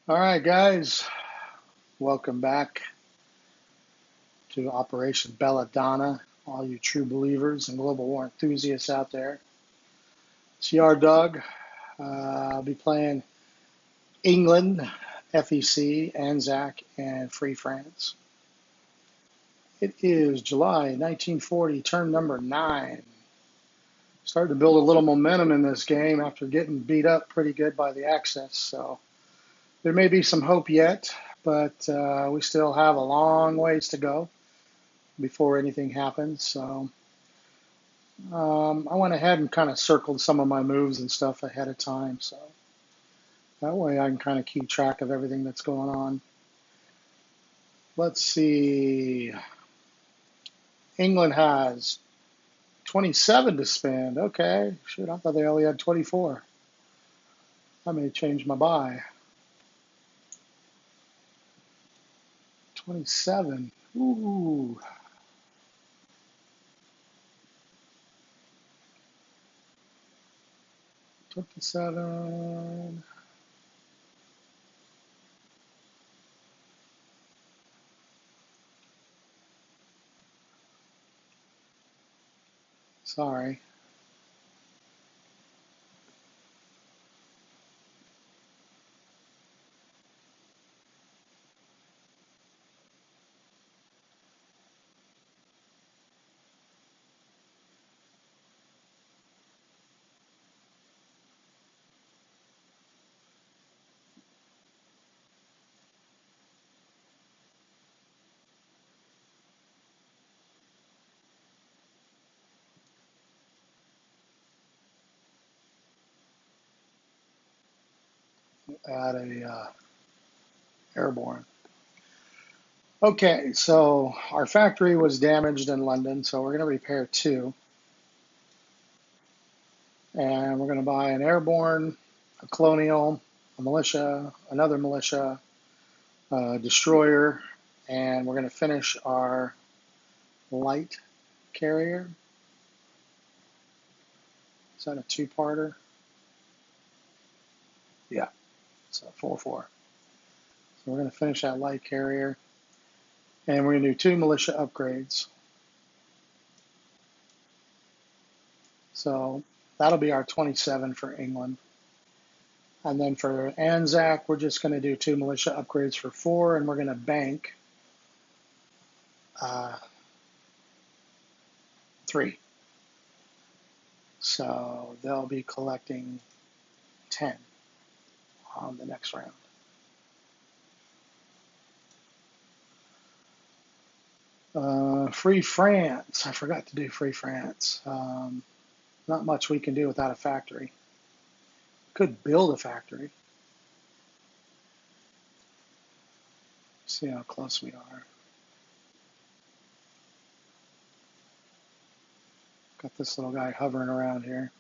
All right, guys, welcome back to Operation Belladonna, all you true believers and global war enthusiasts out there. It's your Doug. I'll be playing England, FEC, Anzac, and Free France. It is July 1940, turn number 9. Started to build a little momentum in this game after getting beat up pretty good by the Axis, so there may be some hope yet, but we still have a long ways to go before anything happens. So I went ahead and kind of circled some of my moves and stuff ahead of time. So that way I can kind of keep track of everything that's going on. Let's see. England has 27 to spend. Okay. Shoot, I thought they only had 24. I may change my buy. 27. Ooh. 27. Sorry. Add a airborne. Okay, so our factory was damaged in London, so we're going to repair 2. And we're going to buy an airborne, a colonial, a militia, another militia, a destroyer, and we're going to finish our light carrier. Is that a 2-parter? Yeah, it's a 4-4. So we're going to finish that light carrier, and we're going to do 2 militia upgrades. So that'll be our 27 for England. And then for Anzac, we're just going to do 2 militia upgrades for 4, and we're going to bank 3. So they'll be collecting 10 on the next round. Free France. I forgot to do Free France. Not much we can do without a factory. Could build a factory. See how close we are. Got this little guy hovering around here.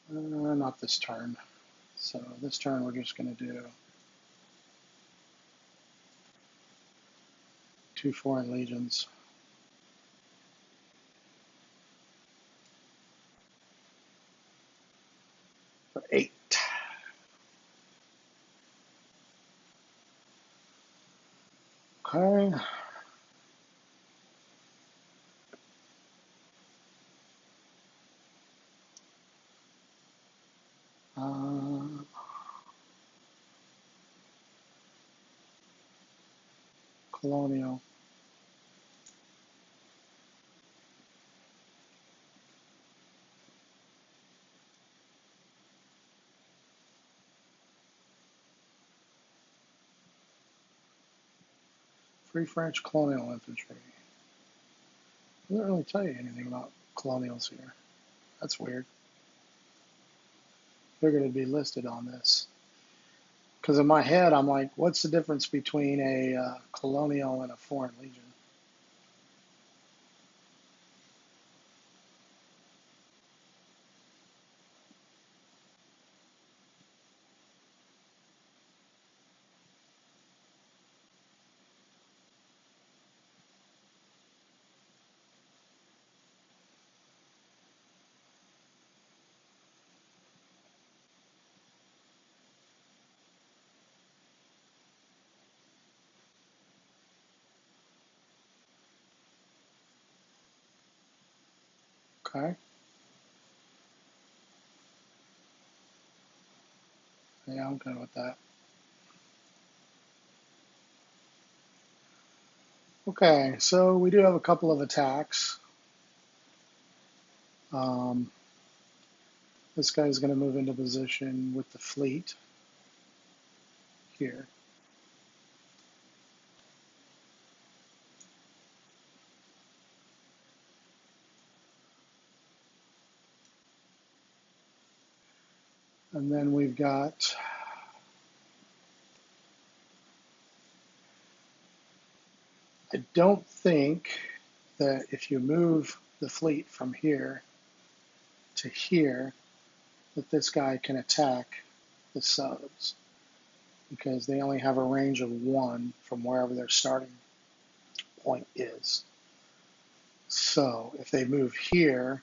Not this turn. So this turn we're just going to do 2 foreign legions. For 8. Okay. Colonial. Free French colonial infantry. Doesn't really tell you anything about colonials here. That's weird. Figured it'd be listed on this. Because in my head, I'm like, what's the difference between a colonial and a foreign legion? Okay. Yeah, I'm good with that. Okay, so we do have a couple of attacks. Um, this guy's going to move into position with the fleet here. And then we've got I don't think that if you move the fleet from here to here, that this guy can attack the subs because they only have a range of 1 from wherever their starting point is. So if they move here,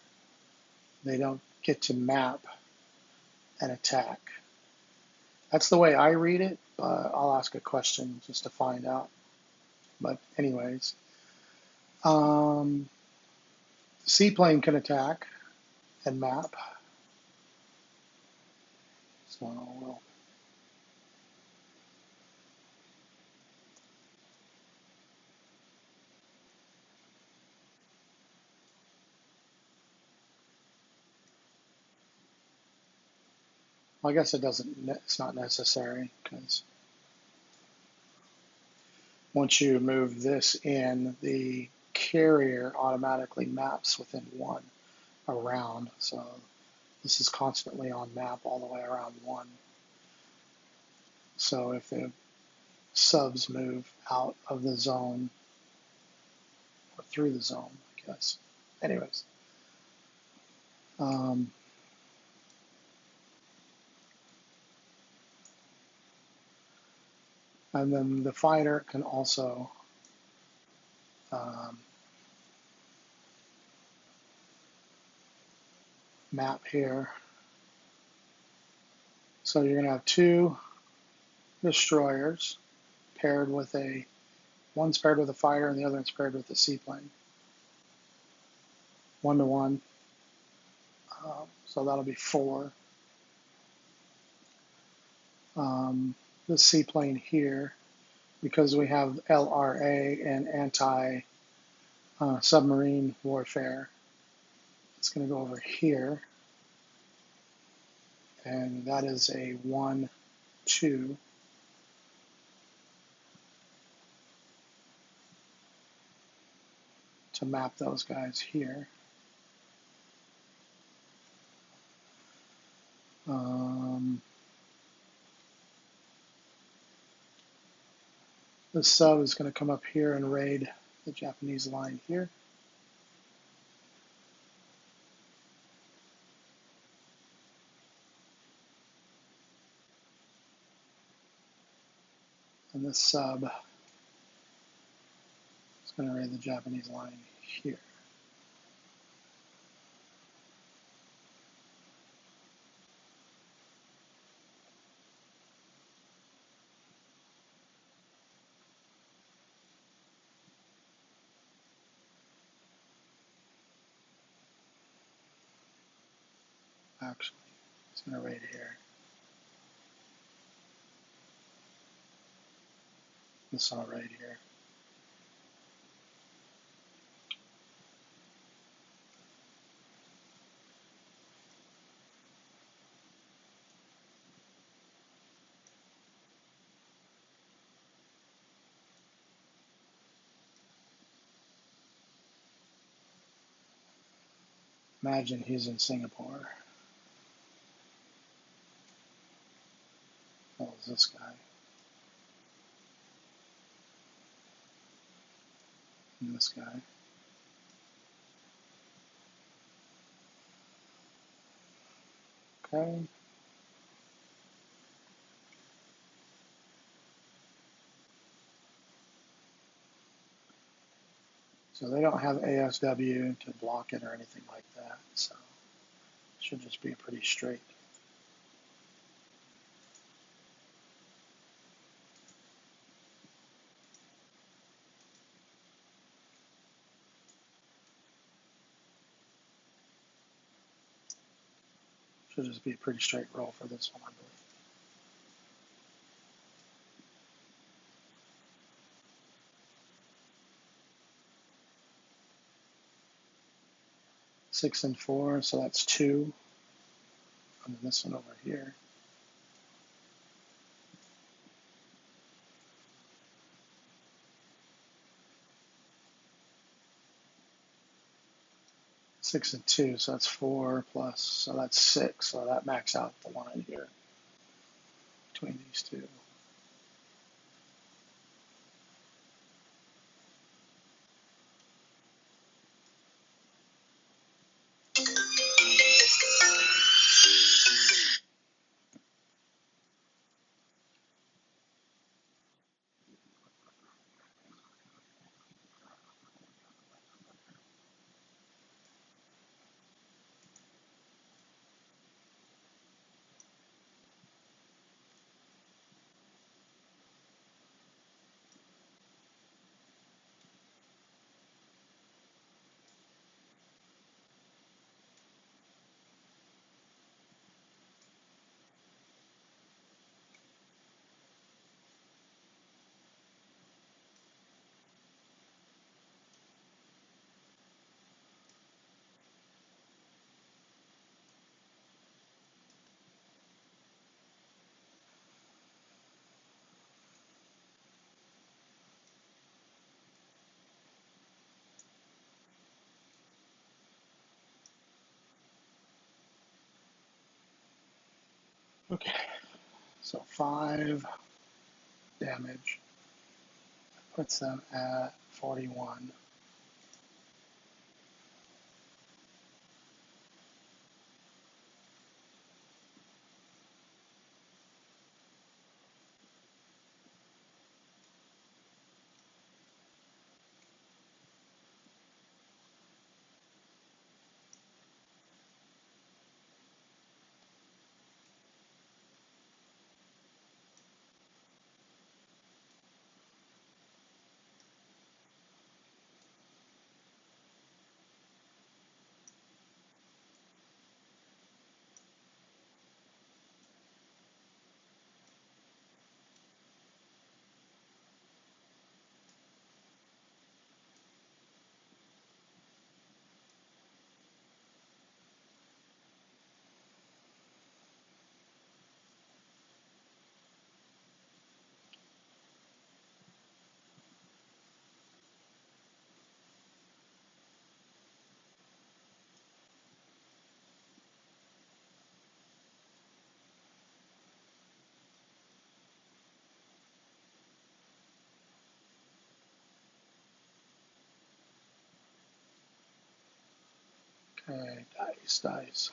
they don't get to map and attack. That's the way I read it, but I'll ask a question just to find out. But anyways, the seaplane can attack and map. So we'll, I guess it doesn't. It's not necessary because once you move this in, the carrier automatically maps within 1 around. So this is constantly on map all the way around 1. So if the subs move out of the zone or through the zone, I guess. Anyways, um, and then the fighter can also um, map here. So you're going to have 2 destroyers paired with one's paired with a fighter and the other one's paired with a seaplane. 1-to-1. So that'll be 4. The seaplane here, because we have LRA and anti-submarine warfare, it's going to go over here. And that is a 1-2 to map those guys here. The sub is going to come up here and raid the Japanese line here. And this sub is going to raid the Japanese line here. Actually, it's going to raid here. This all right here. Imagine he's in Singapore. Oh, is this guy? And this guy. Okay. So they don't have ASW to block it or anything like that. So it should just be pretty straight. Should just be a pretty straight roll for this one, I believe. Six and four, so that's two. And then this one over here. Six and two, so that's four plus, so that's six. So that maxes out the line here between these two. Okay, so 5 damage puts them at 41. Okay, dice.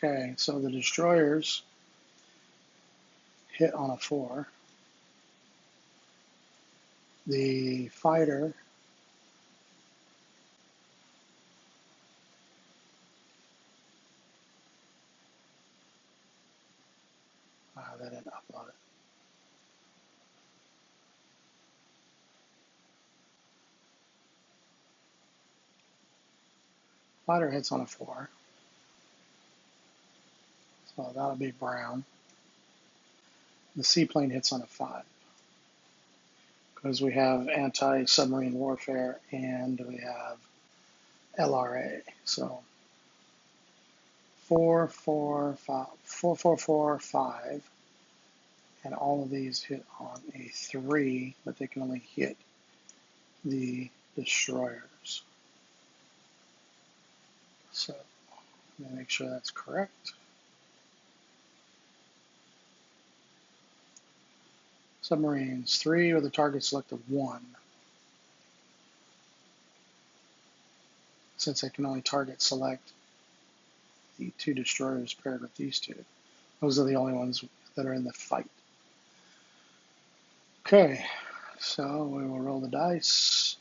Okay, so the destroyers hit on a 4. The fighter they didn't upload it. Fighter hits on a 4, so that'll be brown. The seaplane hits on a 5 because we have anti-submarine warfare and we have LRA. So 4, 4, 5, 4, 4, 4, 5, and all of these hit on a 3, but they can only hit the destroyers. So let me make sure that's correct. Submarines, 3 with a target select of 1. since I can only target select the 2 destroyers paired with these 2. Those are the only ones that are in the fight. Okay, so we will roll the dice.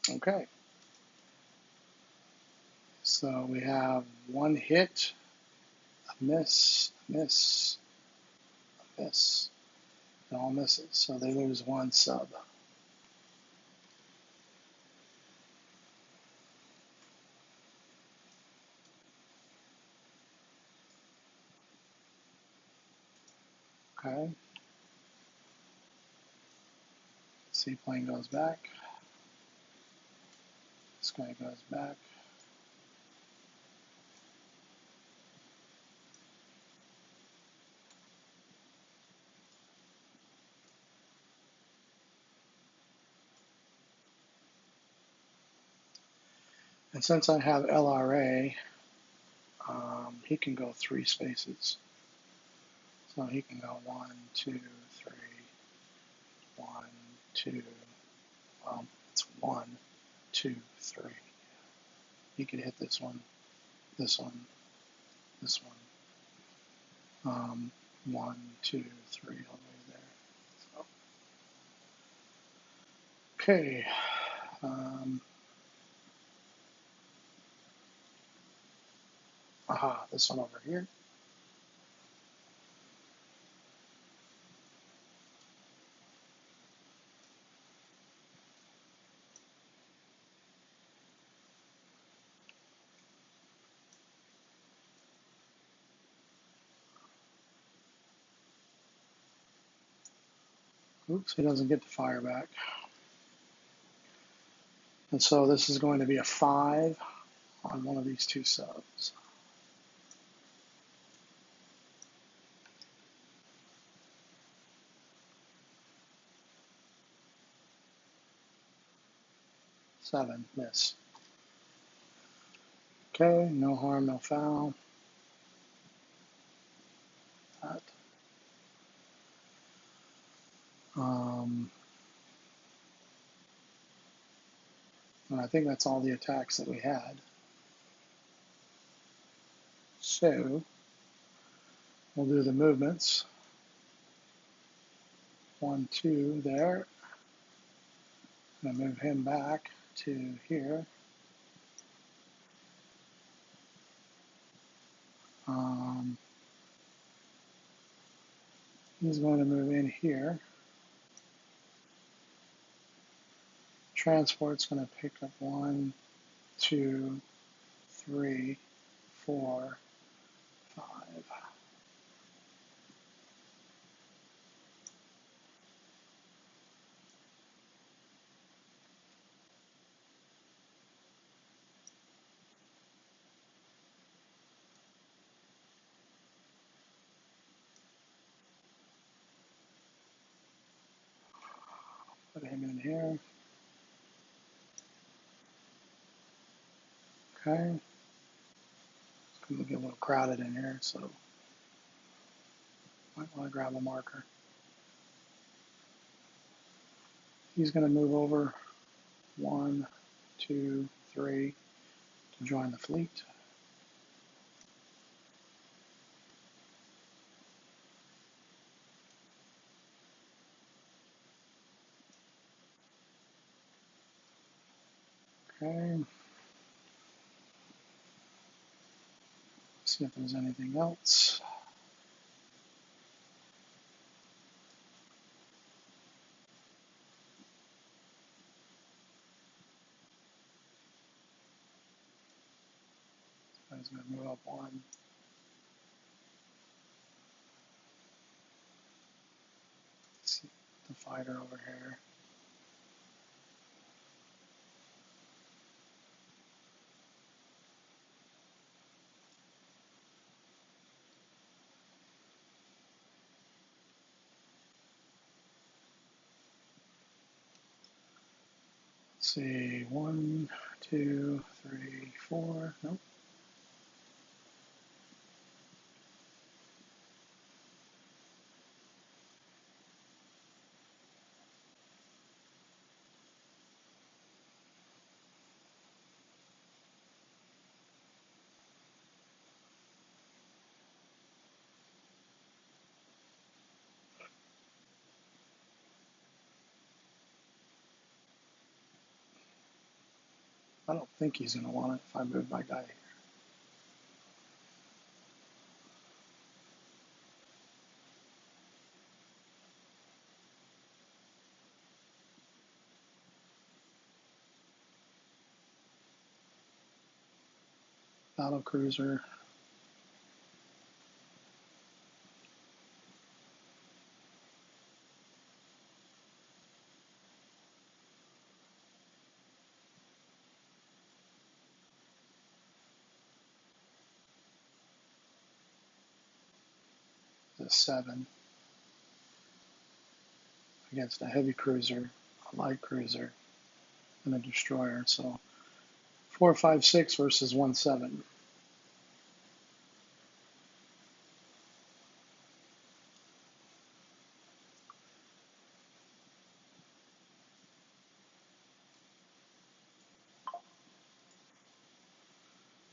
Okay, so we have 1 hit, a miss, a miss, a miss, and all misses. So they lose 1 sub. Okay, seaplane goes back. This guy goes back. And since I have LRA, he can go 3 spaces. So he can go 1, 2, 3, 1, 2. Well, it's 1, 2, 3. He could hit this one, this one, this one. 1, 2, 3, all the way there. So, okay. This one over here. Oops, he doesn't get to fire back. And so this is going to be a 5 on one of these 2 subs. Seven, miss. Okay, no harm, no foul. That. And I think that's all the attacks that we had. So we'll do the movements. 1, 2 there. I'm gonna move him back to here. He's going to move in here. Transport's going to pick up 1, 2, 3, 4, 5. Put him in here. Okay. It's going to get a little crowded in here, so might want to grab a marker. He's going to move over 1, 2, 3 to join the fleet. Okay. See if there's anything else. He's going to move up 1. See the fighter over here. Let's see, 1, 2, 3, 4. Nope. I don't think he's going to want it if I move my guy here. Battle cruiser. A 7 against a heavy cruiser, a light cruiser, and a destroyer. So 4, 5, 6 versus 1, 7.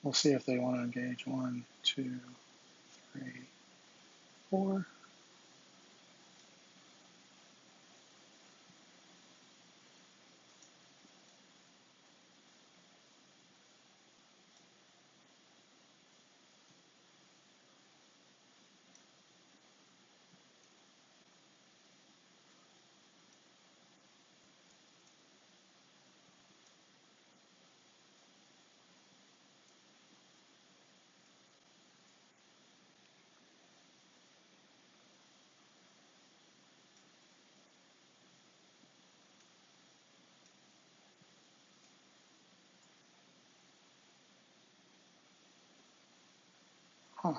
We'll see if they want to engage. 1, 2, 3, 4. Huh.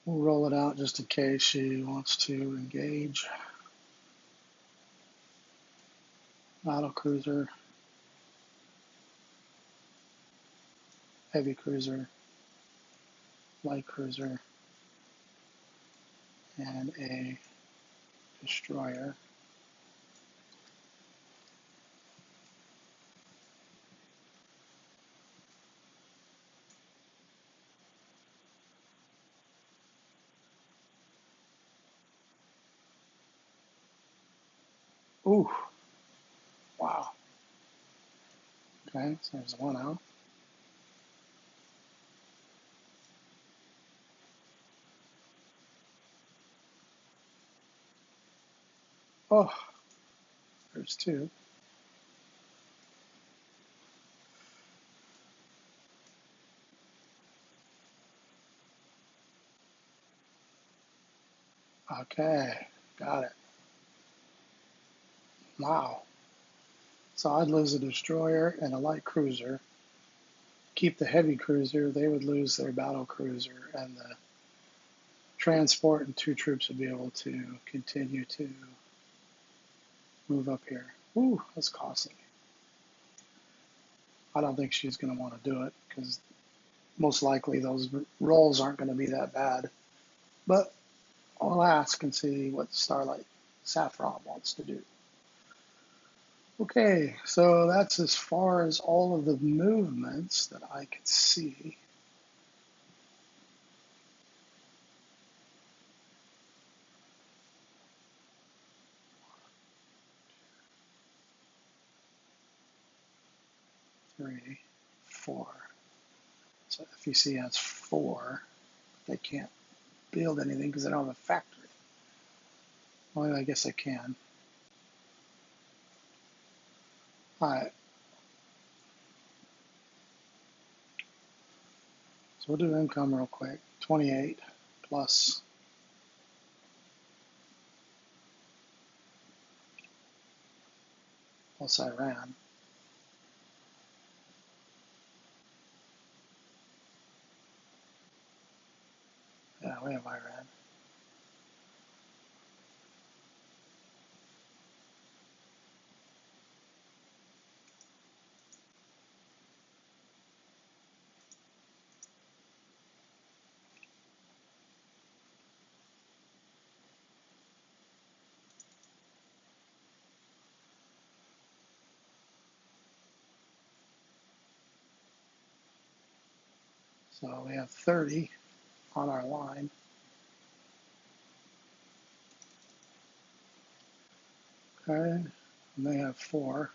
We'll roll it out just in case she wants to engage. Battle cruiser, heavy cruiser, light cruiser, and a destroyer. Ooh, wow. Okay, so there's one out. Oh, there's 2. Okay, got it. Wow. So I'd lose a destroyer and a light cruiser. Keep the heavy cruiser. They would lose their battle cruiser, and the transport and 2 troops would be able to continue to move up here. Ooh, that's costly. I don't think she's going to want to do it because most likely those rolls aren't going to be that bad. But I'll ask and see what Starlight Saffron wants to do. Okay, so that's as far as all of the movements that I could see. Three, 4. So FEC has 4. They can't build anything because they don't have a factory. Well, I guess I can. All right. So we'll do income real quick. 28 plus Iran. Yeah, we have Iran. So we have 30 on our line. Okay, and they have 4.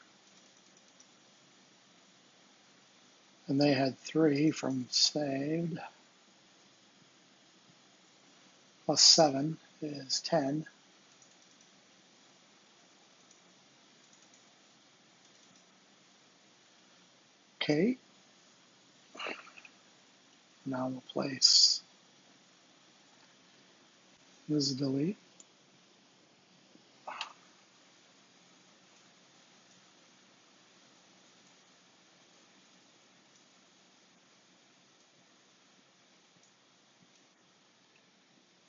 And they had 3 from saved. Plus 7 is 10. Okay, now we'll place this delete.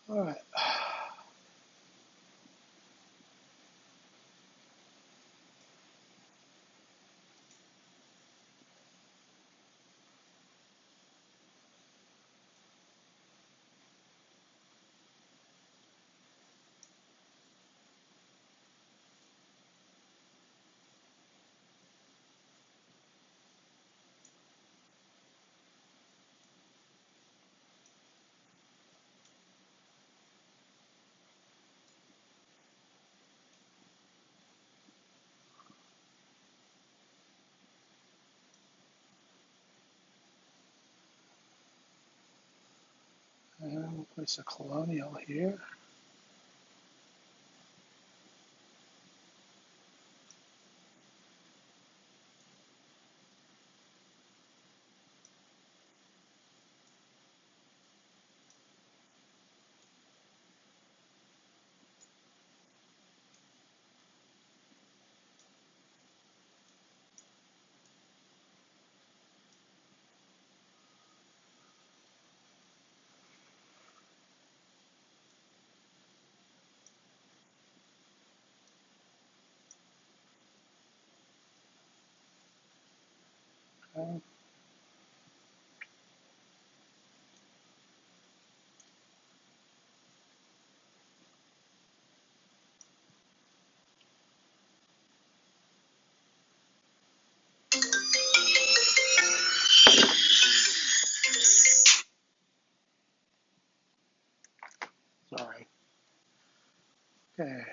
All right. And we'll place a colonial here. Okay. Sorry. Okay.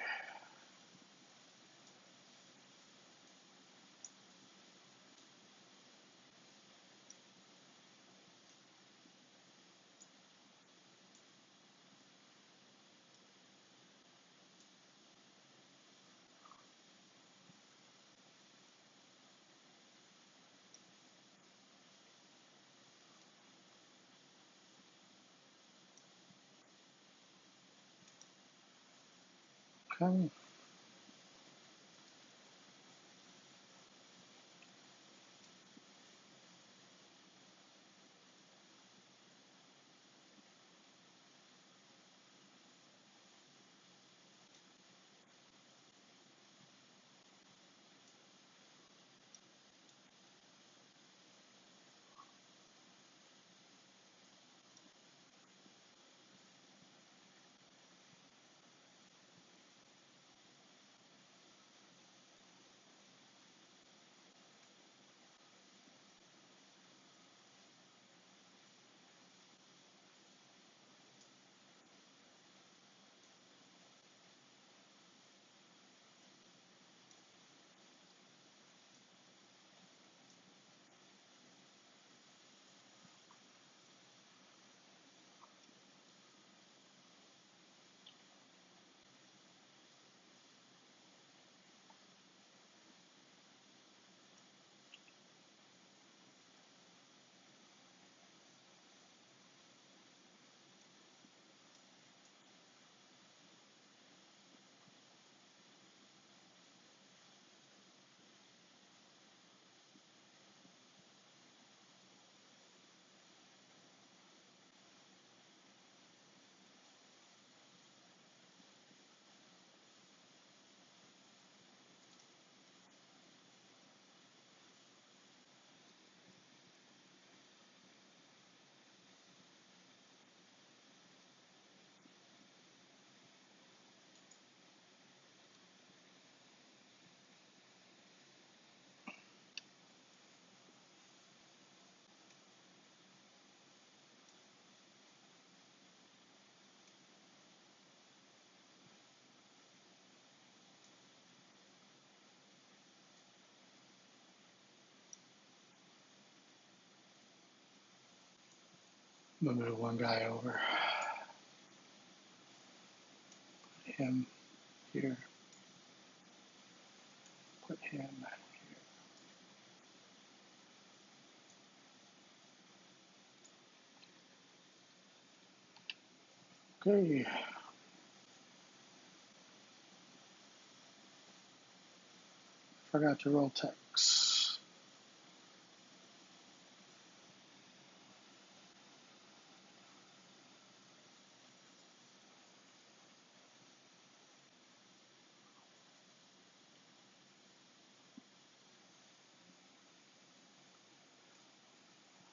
Okay. I'm gonna move one guy over. Him here. Put him here. Okay. Forgot to roll text.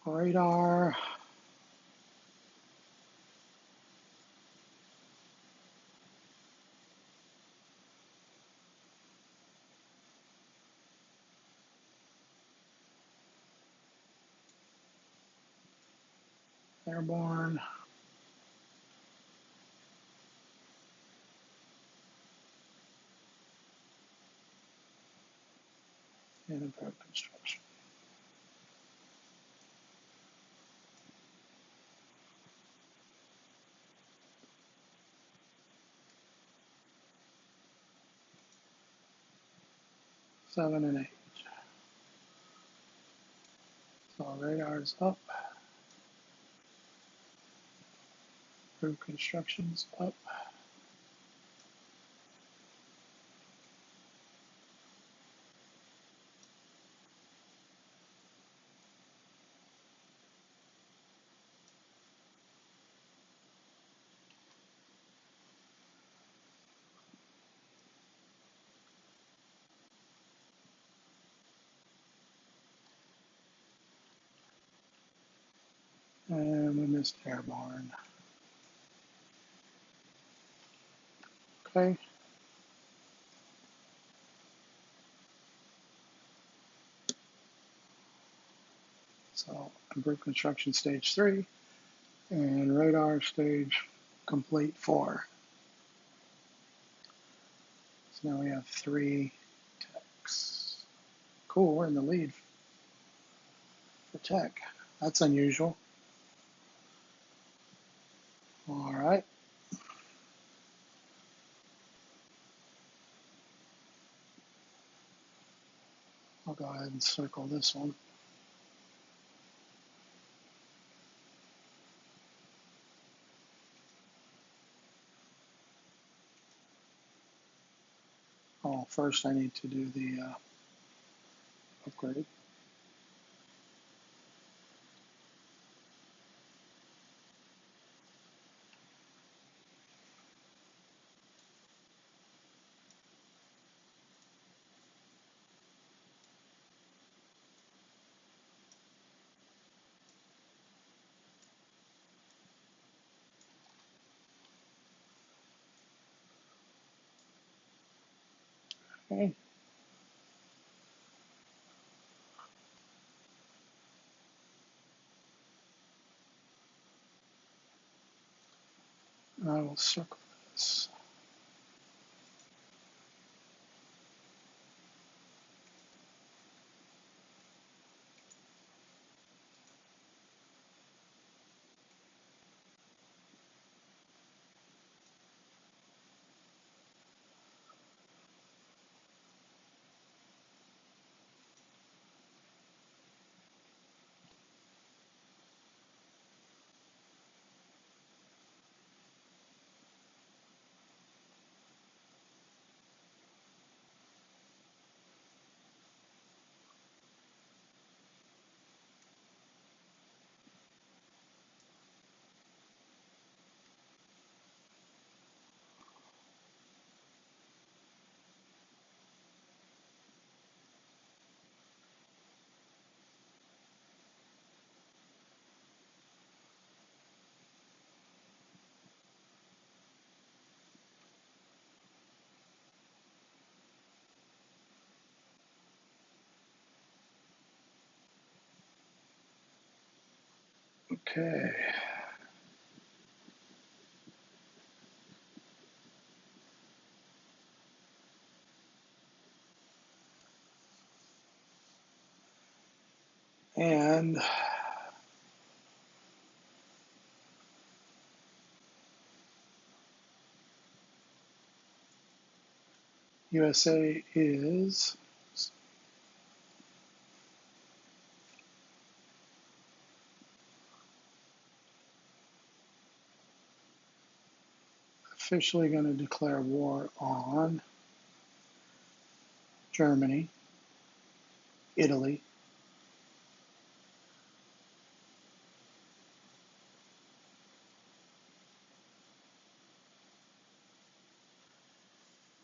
Radar. Airborne. And improved construction. Seven and eight. So radar's up. Improved construction's up. And we missed airborne. Okay. So improved construction stage 3 and radar stage complete 4. So now we have 3 techs. Cool, we're in the lead for tech. That's unusual. All right. I'll go ahead and circle this one. Oh, first I need to do the upgrade. Okay. I will circle this. Okay. And USA is officially going to declare war on Germany, Italy,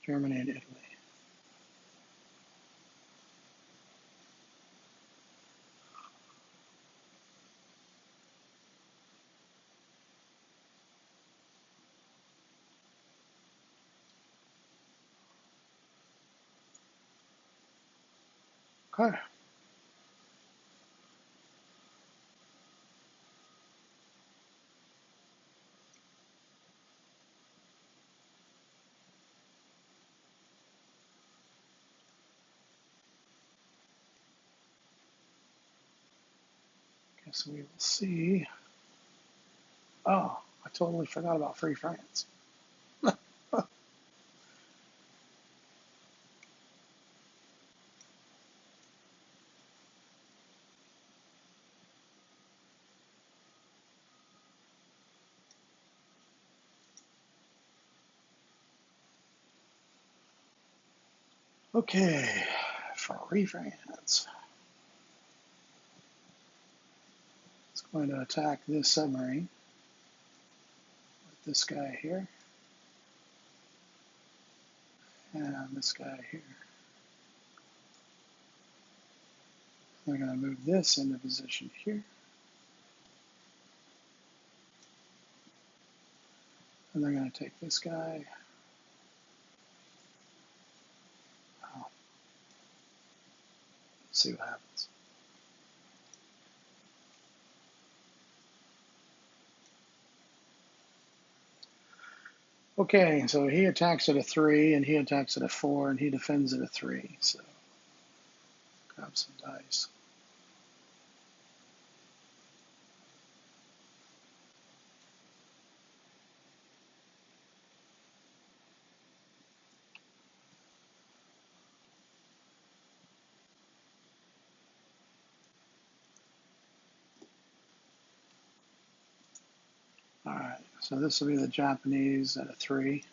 Germany and Italy. Okay. Guess we will see. Oh, I totally forgot about Free France. Okay, Free France. It's going to attack this submarine with this guy here and this guy here. They're going to move this into position here. And they're going to take this guy. Oh, see what happens. Okay, so he attacks at a 3, and he attacks at a 4, and he defends at a 3. So grab some dice. All right, so this will be the Japanese at a 3.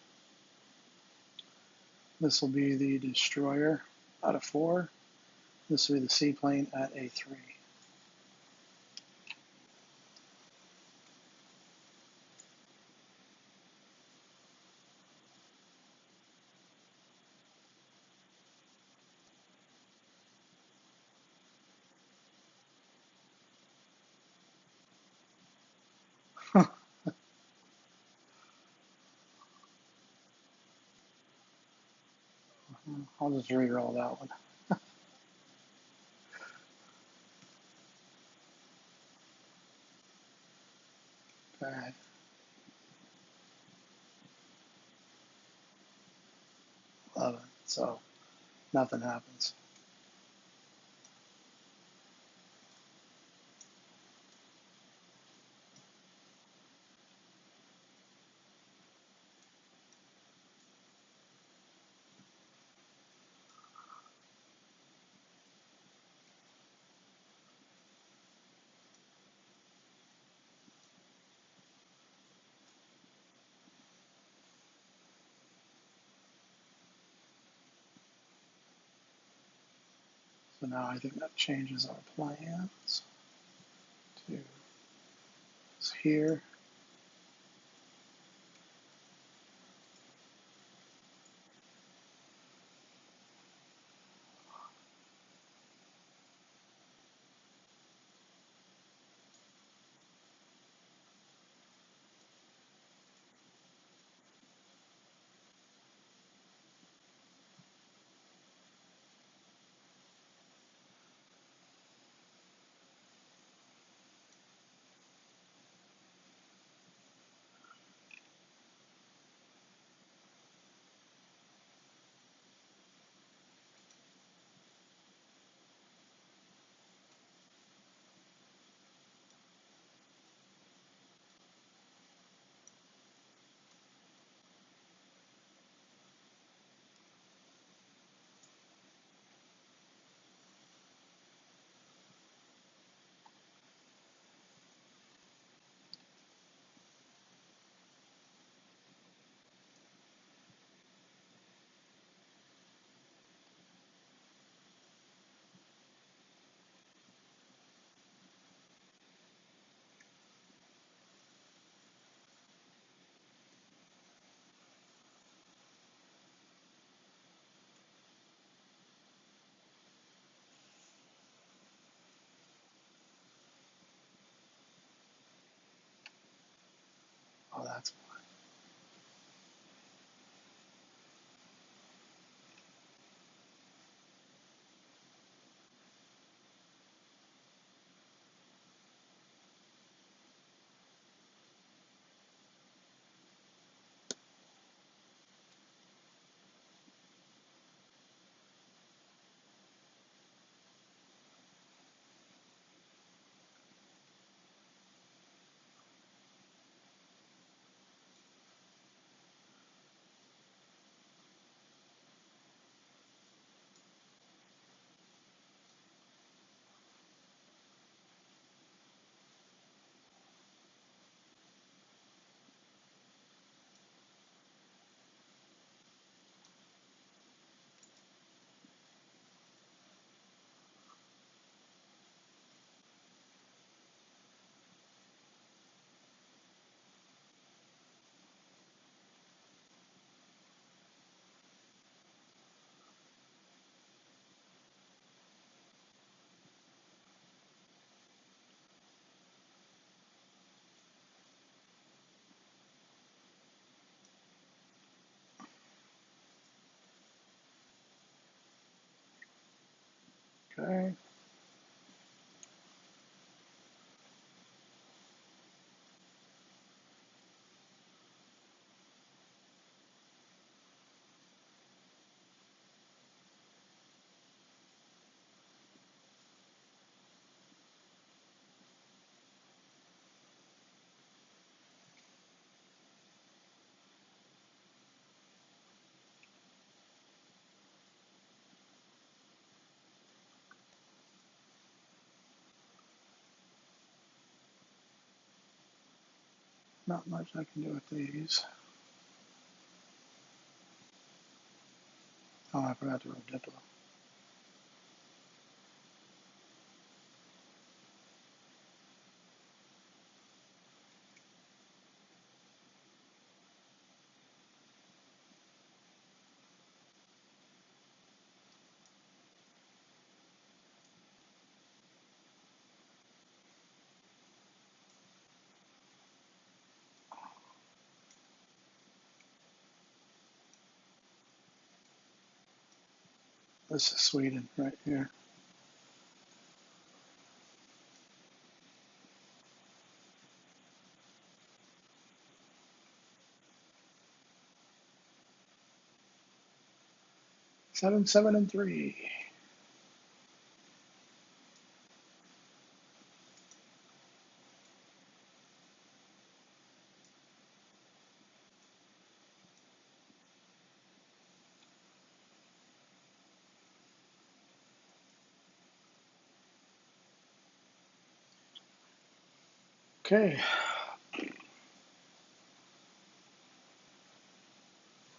This will be the destroyer at a 4. This will be the seaplane at a 3. I'll just re-roll that one. Okay. 11. So nothing happens. So now I think that changes our plans to here. Oh, that's okay. Not much I can do with these. Oh, I forgot to roll Diplo. This is Sweden right here. Seven, 7, and 3. Okay,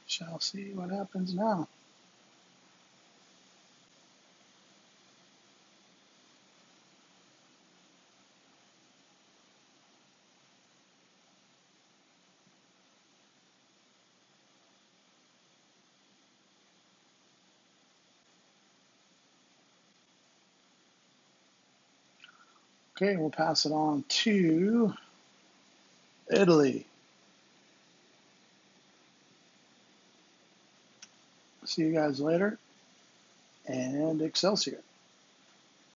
shall see what happens now. Okay, we'll pass it on to Italy. See you guys later, and Excelsior.